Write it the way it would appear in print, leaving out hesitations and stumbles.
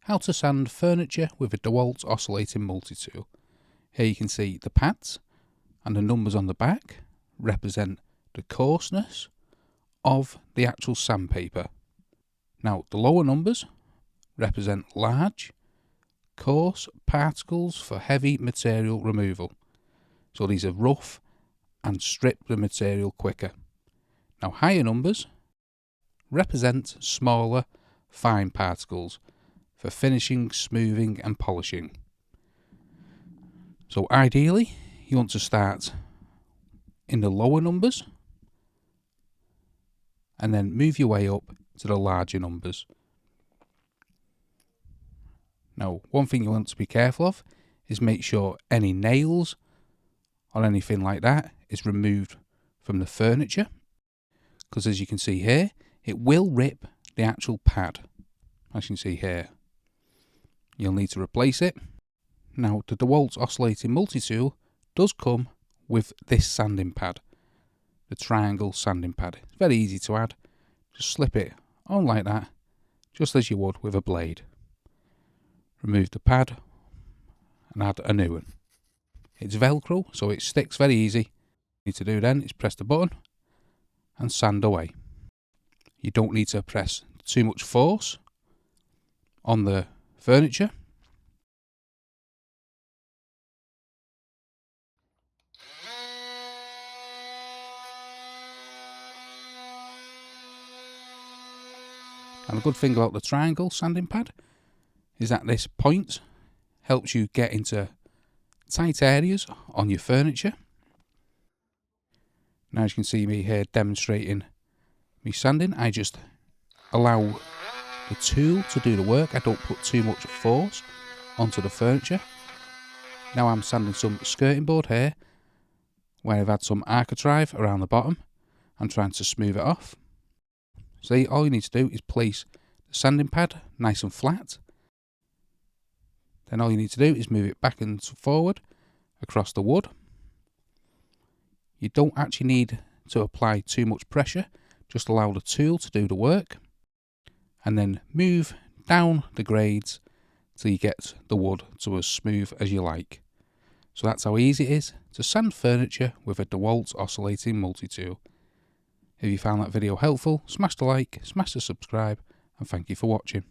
How to sand furniture with a DeWalt Oscillating Multi-Tool. Here you can see the pads and the numbers on the back represent the coarseness of the actual sandpaper. Now the lower numbers represent large, coarse particles for heavy material removal. So these are rough and strip the material quicker. Now higher numbers represent smaller, fine particles for finishing, smoothing and polishing. So ideally you want to start in the lower numbers and then move your way up to the larger numbers. Now one thing you want to be careful of is make sure any nails or anything like that is removed from the furniture, because as you can see here, it will rip the actual pad. As you can see here, you'll need to replace it. Now the DeWalt Oscillating Multi-Tool does come with this sanding pad, the triangle sanding pad. It's very easy to add. Just slip it on like that, just as you would with a blade. Remove the pad and add a new one. It's Velcro, so it sticks very easy. What you need to do then is press the button and sand away. You don't need to press too much force on the furniture. And the good thing about the triangle sanding pad is that this point helps you get into tight areas on your furniture. Now as you can see me here demonstrating me sanding, I just allow the tool to do the work. I don't put too much force onto the furniture. Now I'm sanding some skirting board here where I've had some architrave around the bottom and trying to smooth it off. So all you need to do is place the sanding pad nice and flat. Then all you need to do is move it back and forward across the wood. You don't actually need to apply too much pressure, just allow the tool to do the work and then move down the grades till you get the wood to as smooth as you like. So that's how easy it is to sand furniture with a DeWalt Oscillating Multi-Tool. If you found that video helpful, smash the like, smash the subscribe, and thank you for watching.